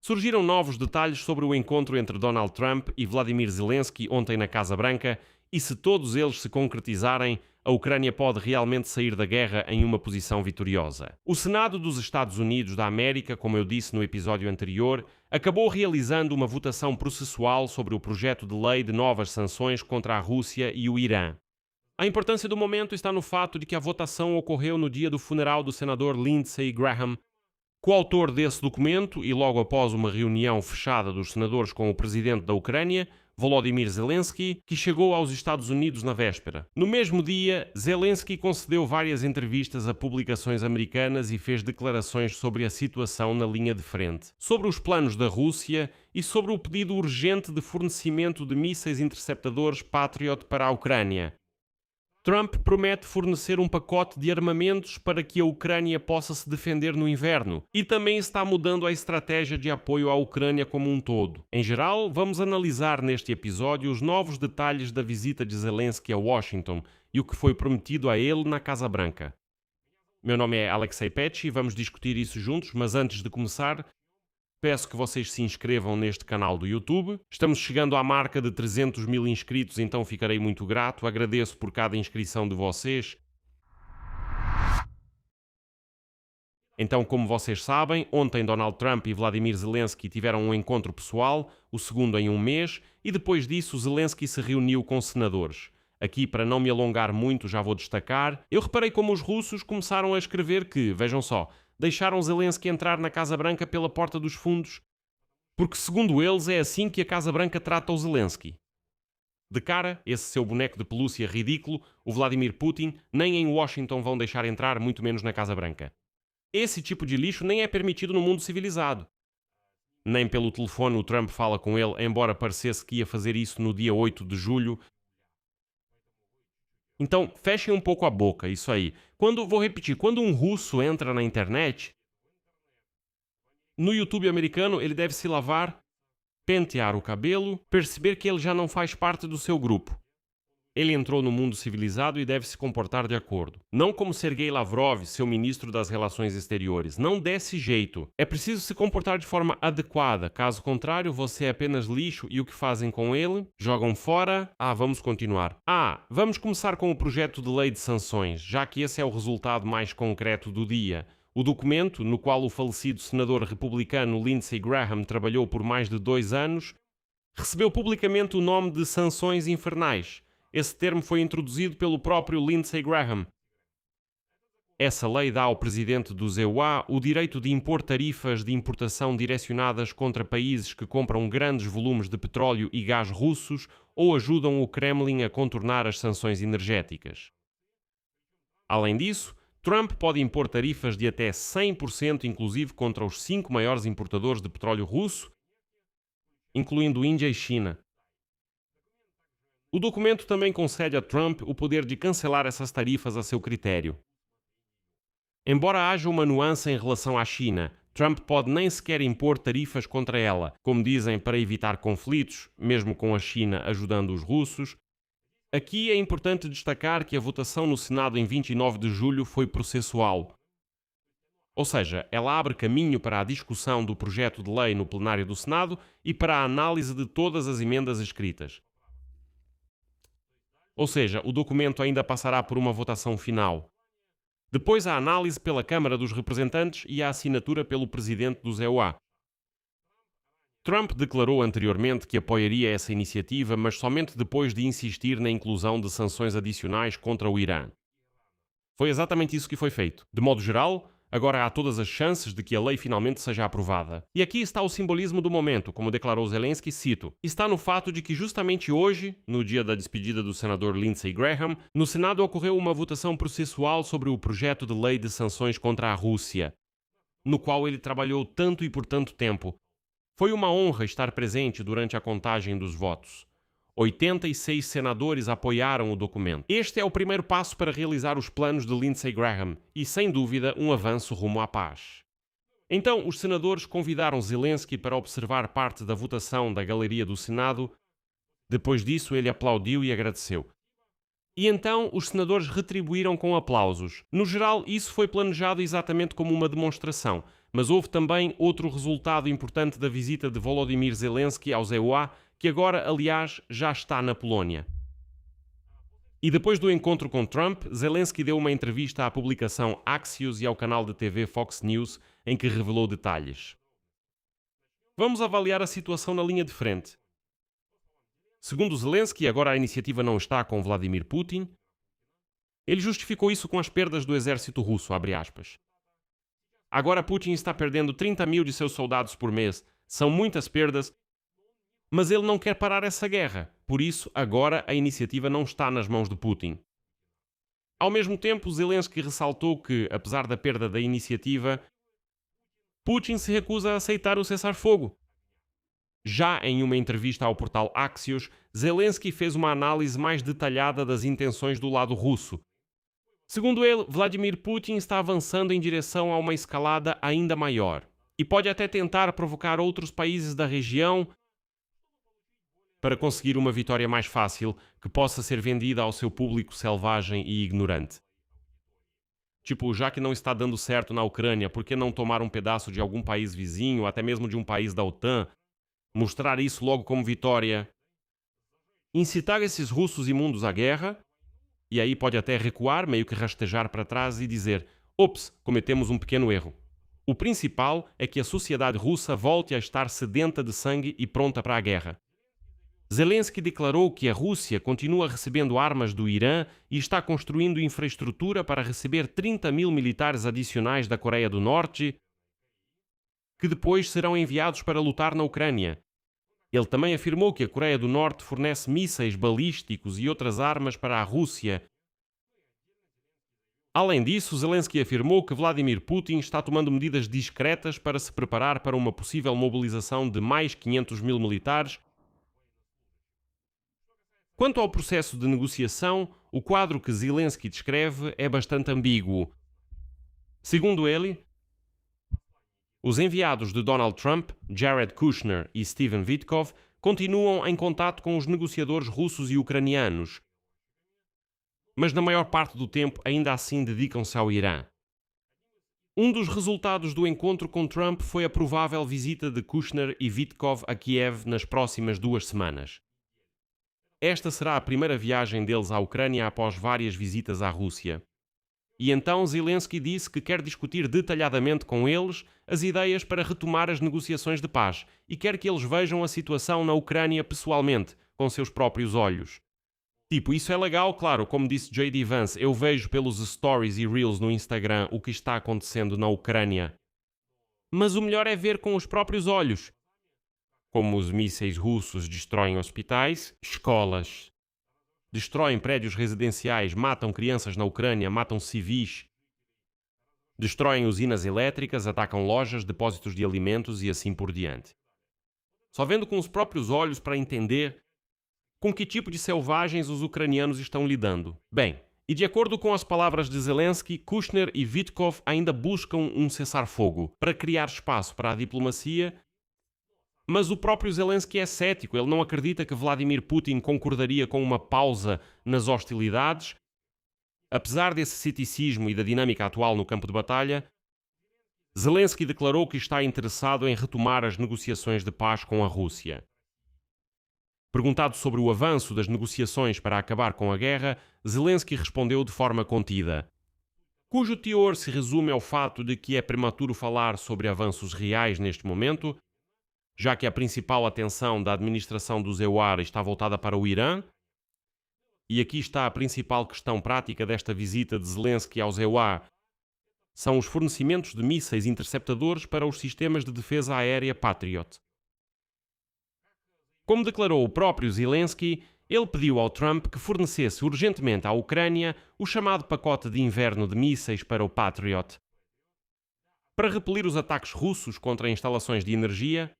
Surgiram novos detalhes sobre o encontro entre Donald Trump e Vladimir Zelensky ontem na Casa Branca e se todos eles se concretizarem, a Ucrânia pode realmente sair da guerra em uma posição vitoriosa. O Senado dos Estados Unidos da América, como eu disse no episódio anterior, acabou realizando uma votação processual sobre o projeto de lei de novas sanções contra a Rússia e o Irã. A importância do momento está no fato de que a votação ocorreu no dia do funeral do senador Lindsey Graham, coautor desse documento e logo após uma reunião fechada dos senadores com o presidente da Ucrânia, Volodymyr Zelensky, que chegou aos Estados Unidos na véspera. No mesmo dia, Zelensky concedeu várias entrevistas a publicações americanas e fez declarações sobre a situação na linha de frente, sobre os planos da Rússia e sobre o pedido urgente de fornecimento de mísseis interceptadores Patriot para a Ucrânia. Trump promete fornecer um pacote de armamentos para que a Ucrânia possa se defender no inverno e também está mudando a estratégia de apoio à Ucrânia como um todo. Em geral, vamos analisar neste episódio os novos detalhes da visita de Zelensky a Washington e o que foi prometido a ele na Casa Branca. Meu nome é Alexei Petty e vamos discutir isso juntos, mas antes de começar, peço que vocês se inscrevam neste canal do YouTube. Estamos chegando à marca de 300 mil inscritos, então ficarei muito grato. Agradeço por cada inscrição de vocês. Então, como vocês sabem, ontem Donald Trump e Vladimir Zelensky tiveram um encontro pessoal, o segundo em um mês, e depois disso Zelensky se reuniu com senadores. Aqui, para não me alongar muito, já vou destacar. Eu reparei como os russos começaram a escrever que, vejam só, deixaram Zelensky entrar na Casa Branca pela porta dos fundos, porque segundo eles é assim que a Casa Branca trata o Zelensky. De cara, esse seu boneco de pelúcia ridículo, o Vladimir Putin, nem em Washington vão deixar entrar, muito menos na Casa Branca. Esse tipo de lixo nem é permitido no mundo civilizado. Nem pelo telefone o Trump fala com ele, embora parecesse que ia fazer isso no dia 8 de julho. Então, fechem um pouco a boca, isso aí. Vou repetir, quando um russo entra na internet, no YouTube americano ele deve se lavar, pentear o cabelo, perceber que ele já não faz parte do seu grupo. Ele entrou no mundo civilizado e deve se comportar de acordo. Não como Sergei Lavrov, seu ministro das Relações Exteriores. Não desse jeito. É preciso se comportar de forma adequada. Caso contrário, você é apenas lixo e o que fazem com ele? Jogam fora? Vamos continuar. Vamos começar com o projeto de lei de sanções, já que esse é o resultado mais concreto do dia. O documento, no qual o falecido senador republicano Lindsey Graham trabalhou por mais de 2 anos, recebeu publicamente o nome de Sanções Infernais. Esse termo foi introduzido pelo próprio Lindsey Graham. Essa lei dá ao presidente dos EUA o direito de impor tarifas de importação direcionadas contra países que compram grandes volumes de petróleo e gás russos ou ajudam o Kremlin a contornar as sanções energéticas. Além disso, Trump pode impor tarifas de até 100% inclusive contra os 5 maiores importadores de petróleo russo, incluindo Índia e China. O documento também concede a Trump o poder de cancelar essas tarifas a seu critério. Embora haja uma nuance em relação à China, Trump pode nem sequer impor tarifas contra ela, como dizem, para evitar conflitos, mesmo com a China ajudando os russos. Aqui é importante destacar que a votação no Senado em 29 de julho foi processual. Ou seja, ela abre caminho para a discussão do projeto de lei no plenário do Senado e para a análise de todas as emendas escritas. Ou seja, o documento ainda passará por uma votação final. Depois a análise pela Câmara dos Representantes e a assinatura pelo presidente dos EUA. Trump declarou anteriormente que apoiaria essa iniciativa, mas somente depois de insistir na inclusão de sanções adicionais contra o Irã. Foi exatamente isso que foi feito. De modo geral, agora há todas as chances de que a lei finalmente seja aprovada. E aqui está o simbolismo do momento, como declarou Zelensky, cito, está no fato de que justamente hoje, no dia da despedida do senador Lindsey Graham, no Senado ocorreu uma votação processual sobre o projeto de lei de sanções contra a Rússia, no qual ele trabalhou tanto e por tanto tempo. Foi uma honra estar presente durante a contagem dos votos. 86 senadores apoiaram o documento. Este é o primeiro passo para realizar os planos de Lindsey Graham e, sem dúvida, um avanço rumo à paz. Então, os senadores convidaram Zelensky para observar parte da votação da galeria do Senado. Depois disso, ele aplaudiu e agradeceu. E então, os senadores retribuíram com aplausos. No geral, isso foi planejado exatamente como uma demonstração. mas houve também outro resultado importante da visita de Volodymyr Zelensky aos EUA, que agora, aliás, já está na Polónia. E depois do encontro com Trump, Zelensky deu uma entrevista à publicação Axios e ao canal de TV Fox News, em que revelou detalhes. Vamos avaliar a situação na linha de frente. Segundo Zelensky, agora a iniciativa não está com Vladimir Putin. Ele justificou isso com as perdas do exército russo, abre aspas. Agora Putin está perdendo 30 mil de seus soldados por mês. São muitas perdas, mas ele não quer parar essa guerra. Por isso, agora a iniciativa não está nas mãos de Putin. Ao mesmo tempo, Zelensky ressaltou que, apesar da perda da iniciativa, Putin se recusa a aceitar o cessar-fogo. Já em uma entrevista ao portal Axios, Zelensky fez uma análise mais detalhada das intenções do lado russo. Segundo ele, Vladimir Putin está avançando em direção a uma escalada ainda maior e pode até tentar provocar outros países da região para conseguir uma vitória mais fácil que possa ser vendida ao seu público selvagem e ignorante. Tipo, já que não está dando certo na Ucrânia, por que não tomar um pedaço de algum país vizinho, até mesmo de um país da OTAN, mostrar isso logo como vitória, incitar esses russos imundos à guerra, e aí pode até recuar, meio que rastejar para trás e dizer: ops, cometemos um pequeno erro. O principal é que a sociedade russa volte a estar sedenta de sangue e pronta para a guerra. Zelensky declarou que a Rússia continua recebendo armas do Irã e está construindo infraestrutura para receber 30 mil militares adicionais da Coreia do Norte, que depois serão enviados para lutar na Ucrânia. Ele também afirmou que a Coreia do Norte fornece mísseis balísticos e outras armas para a Rússia. Além disso, Zelensky afirmou que Vladimir Putin está tomando medidas discretas para se preparar para uma possível mobilização de mais 500 mil militares. Quanto ao processo de negociação, o quadro que Zelensky descreve é bastante ambíguo. Segundo ele, os enviados de Donald Trump, Jared Kushner e Steven Witkoff, continuam em contato com os negociadores russos e ucranianos, mas na maior parte do tempo ainda assim dedicam-se ao Irã. Um dos resultados do encontro com Trump foi a provável visita de Kushner e Witkoff a Kiev nas próximas 2 semanas. Esta será a primeira viagem deles à Ucrânia após várias visitas à Rússia. E então Zelensky disse que quer discutir detalhadamente com eles as ideias para retomar as negociações de paz e quer que eles vejam a situação na Ucrânia pessoalmente, com seus próprios olhos. Tipo, isso é legal, claro, como disse J.D. Vance, eu vejo pelos stories e reels no Instagram o que está acontecendo na Ucrânia. Mas o melhor é ver com os próprios olhos. Como os mísseis russos destroem hospitais, escolas, destroem prédios residenciais, matam crianças na Ucrânia, matam civis, destroem usinas elétricas, atacam lojas, depósitos de alimentos e assim por diante. Só vendo com os próprios olhos para entender com que tipo de selvagens os ucranianos estão lidando. Bem, e de acordo com as palavras de Zelensky, Kushner e Witkoff ainda buscam um cessar-fogo para criar espaço para a diplomacia. Mas o próprio Zelensky é cético, ele não acredita que Vladimir Putin concordaria com uma pausa nas hostilidades. Apesar desse ceticismo e da dinâmica atual no campo de batalha, Zelensky declarou que está interessado em retomar as negociações de paz com a Rússia. Perguntado sobre o avanço das negociações para acabar com a guerra, Zelensky respondeu de forma contida, cujo teor se resume ao fato de que é prematuro falar sobre avanços reais neste momento, já que a principal atenção da administração do EUA está voltada para o Irã, e aqui está a principal questão prática desta visita de Zelensky aos EUA, são os fornecimentos de mísseis interceptadores para os sistemas de defesa aérea Patriot. Como declarou o próprio Zelensky, ele pediu ao Trump que fornecesse urgentemente à Ucrânia o chamado pacote de inverno de mísseis para o Patriot, para repelir os ataques russos contra instalações de energia.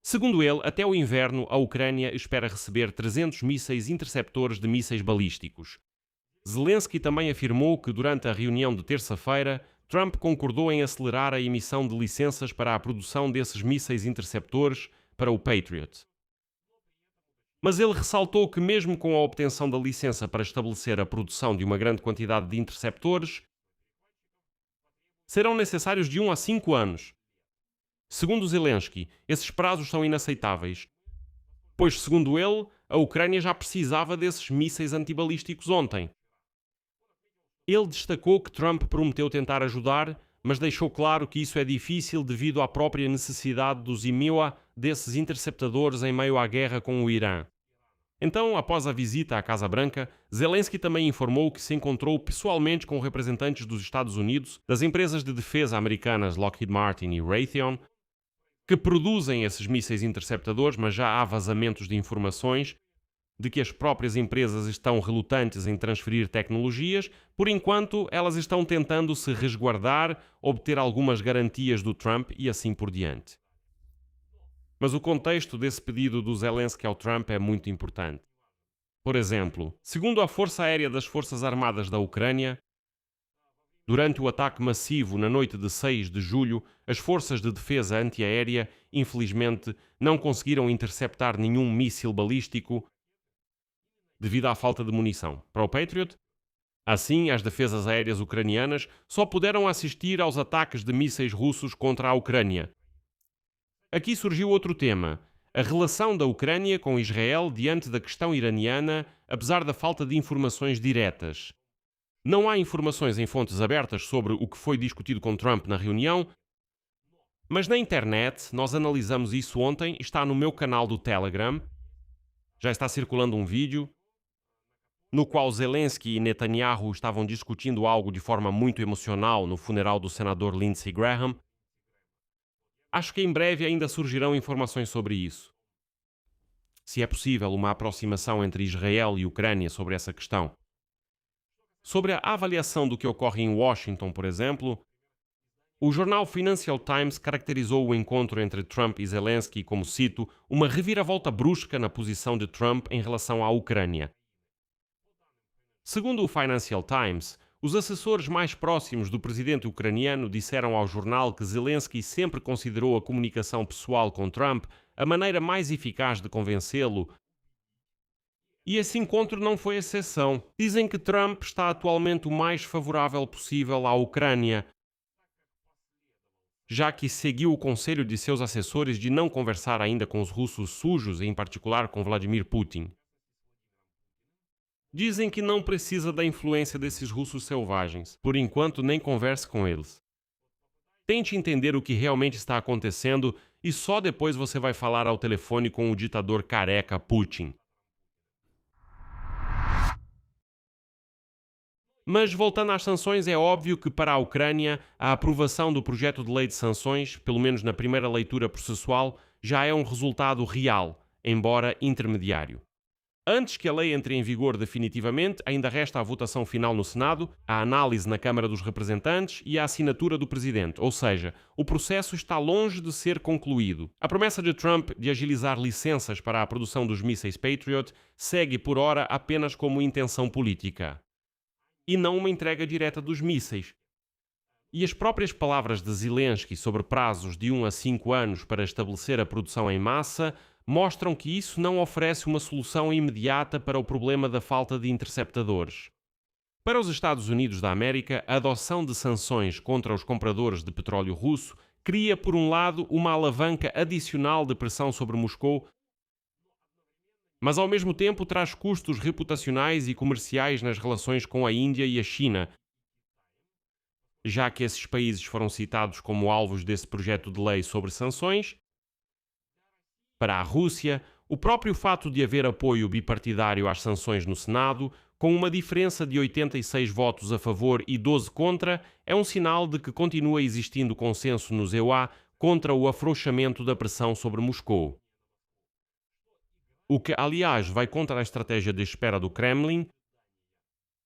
Segundo ele, até o inverno, a Ucrânia espera receber 300 mísseis interceptores de mísseis balísticos. Zelensky também afirmou que durante a reunião de terça-feira, Trump concordou em acelerar a emissão de licenças para a produção desses mísseis interceptores para o Patriot. Mas ele ressaltou que mesmo com a obtenção da licença para estabelecer a produção de uma grande quantidade de interceptores, serão necessários de 1 a 5 anos. Segundo Zelensky, esses prazos são inaceitáveis, pois, segundo ele, a Ucrânia já precisava desses mísseis antibalísticos ontem. Ele destacou que Trump prometeu tentar ajudar, mas deixou claro que isso é difícil devido à própria necessidade dos IMEA desses interceptadores em meio à guerra com o Irã. Então, após a visita à Casa Branca, Zelensky também informou que se encontrou pessoalmente com representantes dos Estados Unidos, das empresas de defesa americanas Lockheed Martin e Raytheon, que produzem esses mísseis interceptadores, mas já há vazamentos de informações de que as próprias empresas estão relutantes em transferir tecnologias. Por enquanto, elas estão tentando se resguardar, obter algumas garantias do Trump e assim por diante. Mas o contexto desse pedido do Zelensky ao Trump é muito importante. Por exemplo, segundo a Força Aérea das Forças Armadas da Ucrânia, durante o ataque massivo na noite de 6 de julho, as forças de defesa antiaérea, infelizmente, não conseguiram interceptar nenhum míssil balístico devido à falta de munição. Para o Patriot, assim, as defesas aéreas ucranianas só puderam assistir aos ataques de mísseis russos contra a Ucrânia. Aqui surgiu outro tema: a relação da Ucrânia com Israel diante da questão iraniana, apesar da falta de informações diretas. Não há informações em fontes abertas sobre o que foi discutido com Trump na reunião, mas na internet, nós analisamos isso ontem, está no meu canal do Telegram, já está circulando um vídeo, no qual Zelensky e Netanyahu estavam discutindo algo de forma muito emocional no funeral do senador Lindsey Graham. Acho que em breve ainda surgirão informações sobre isso. Se é possível uma aproximação entre Israel e Ucrânia sobre essa questão. Sobre a avaliação do que ocorre em Washington, por exemplo, o jornal Financial Times caracterizou o encontro entre Trump e Zelensky como, cito, uma reviravolta brusca na posição de Trump em relação à Ucrânia. Segundo o Financial Times, os assessores mais próximos do presidente ucraniano disseram ao jornal que Zelensky sempre considerou a comunicação pessoal com Trump a maneira mais eficaz de convencê-lo. E esse encontro não foi exceção. Dizem que Trump está atualmente o mais favorável possível à Ucrânia, já que seguiu o conselho de seus assessores de não conversar ainda com os russos sujos, em particular com Vladimir Putin. Dizem que não precisa da influência desses russos selvagens. Por enquanto, nem converse com eles. Tente entender o que realmente está acontecendo e só depois você vai falar ao telefone com o ditador careca Putin. Mas, voltando às sanções, é óbvio que para a Ucrânia a aprovação do projeto de lei de sanções, pelo menos na primeira leitura processual, já é um resultado real, embora intermediário. Antes que a lei entre em vigor definitivamente, ainda resta a votação final no Senado, a análise na Câmara dos Representantes e a assinatura do Presidente, ou seja, o processo está longe de ser concluído. A promessa de Trump de agilizar licenças para a produção dos mísseis Patriot segue por ora apenas como intenção política, e não uma entrega direta dos mísseis. E as próprias palavras de Zelensky sobre prazos de 1 a 5 anos para estabelecer a produção em massa mostram que isso não oferece uma solução imediata para o problema da falta de interceptadores. Para os Estados Unidos da América, a adoção de sanções contra os compradores de petróleo russo cria, por um lado, uma alavanca adicional de pressão sobre Moscou, mas ao mesmo tempo traz custos reputacionais e comerciais nas relações com a Índia e a China, já que esses países foram citados como alvos desse projeto de lei sobre sanções. Para a Rússia, o próprio fato de haver apoio bipartidário às sanções no Senado, com uma diferença de 86 votos a favor e 12 contra, é um sinal de que continua existindo consenso nos EUA contra o afrouxamento da pressão sobre Moscou. O que, aliás, vai contra a estratégia de espera do Kremlin,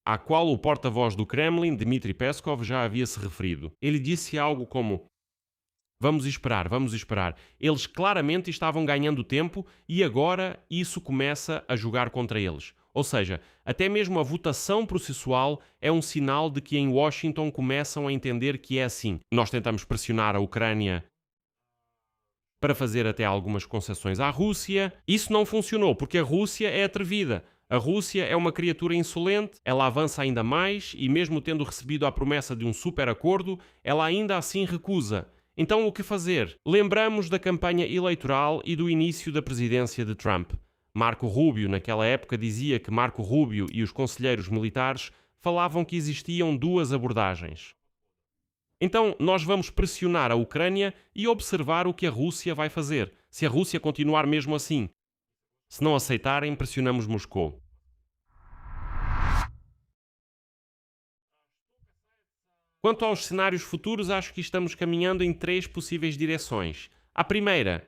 à qual o porta-voz do Kremlin, Dmitry Peskov, já havia se referido. Ele disse algo como: vamos esperar, vamos esperar. Eles claramente estavam ganhando tempo e agora isso começa a jogar contra eles. Ou seja, até mesmo a votação processual é um sinal de que em Washington começam a entender que é assim. Nós tentamos pressionar a Ucrânia para fazer até algumas concessões à Rússia. Isso não funcionou, porque a Rússia é atrevida. A Rússia é uma criatura insolente, ela avança ainda mais e, mesmo tendo recebido a promessa de um super acordo, ela ainda assim recusa. Então, o que fazer? Lembramos da campanha eleitoral e do início da presidência de Trump. Marco Rubio, naquela época, dizia que Marco Rubio e os conselheiros militares falavam que existiam duas abordagens. Então, nós vamos pressionar a Ucrânia e observar o que a Rússia vai fazer, se a Rússia continuar mesmo assim. Se não aceitarem, pressionamos Moscou. Quanto aos cenários futuros, acho que estamos caminhando em 3 possíveis direções. A primeira,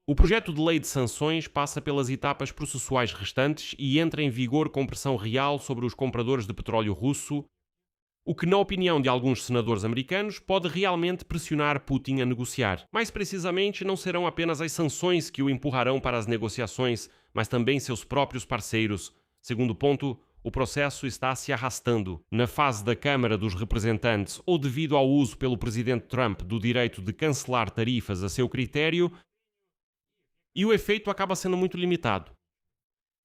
o projeto de lei de sanções passa pelas etapas processuais restantes e entra em vigor com pressão real sobre os compradores de petróleo russo, o que, na opinião de alguns senadores americanos, pode realmente pressionar Putin a negociar. Mais precisamente, não serão apenas as sanções que o empurrarão para as negociações, mas também seus próprios parceiros. Segundo ponto, o processo está se arrastando. Na fase da Câmara dos Representantes ou devido ao uso pelo presidente Trump do direito de cancelar tarifas a seu critério, e o efeito acaba sendo muito limitado.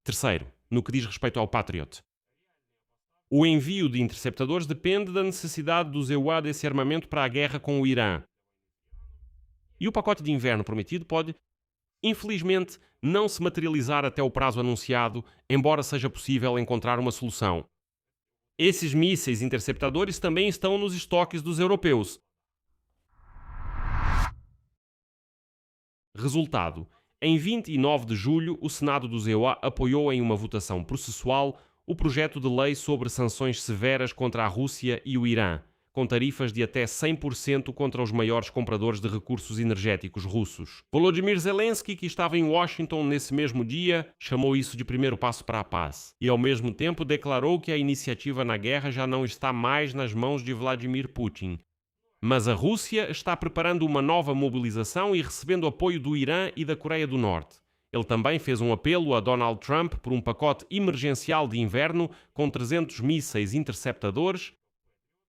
Terceiro, no que diz respeito ao Patriot. O envio de interceptadores depende da necessidade do EUA desse armamento para a guerra com o Irã. E o pacote de inverno prometido pode, infelizmente, não se materializar até o prazo anunciado, embora seja possível encontrar uma solução. Esses mísseis interceptadores também estão nos estoques dos europeus. Resultado: em 29 de julho, o Senado do EUA apoiou em uma votação processual o projeto de lei sobre sanções severas contra a Rússia e o Irã, com tarifas de até 100% contra os maiores compradores de recursos energéticos russos. Volodymyr Zelensky, que estava em Washington nesse mesmo dia, chamou isso de primeiro passo para a paz e, ao mesmo tempo, declarou que a iniciativa na guerra já não está mais nas mãos de Vladimir Putin. Mas a Rússia está preparando uma nova mobilização e recebendo apoio do Irã e da Coreia do Norte. Ele também fez um apelo a Donald Trump por um pacote emergencial de inverno com 300 mísseis interceptadores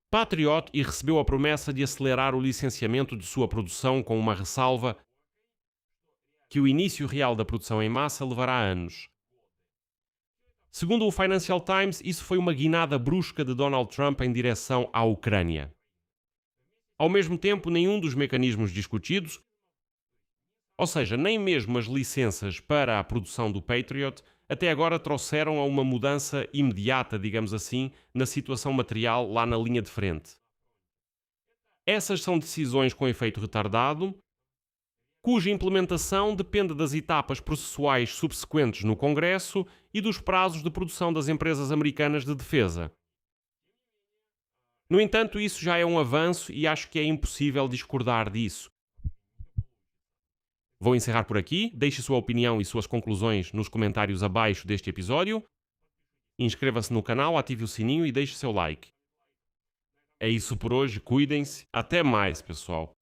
Patriot e recebeu a promessa de acelerar o licenciamento de sua produção com uma ressalva que o início real da produção em massa levará anos. Segundo o Financial Times, isso foi uma guinada brusca de Donald Trump em direção à Ucrânia. Ao mesmo tempo, nenhum dos mecanismos discutidos, ou seja, nem mesmo as licenças para a produção do Patriot, até agora trouxeram a uma mudança imediata, digamos assim, na situação material lá na linha de frente. Essas são decisões com efeito retardado, cuja implementação depende das etapas processuais subsequentes no Congresso e dos prazos de produção das empresas americanas de defesa. No entanto, isso já é um avanço e acho que é impossível discordar disso. Vou encerrar por aqui, deixe sua opinião e suas conclusões nos comentários abaixo deste episódio. Inscreva-se no canal, ative o sininho e deixe seu like. É isso por hoje, cuidem-se, até mais, pessoal.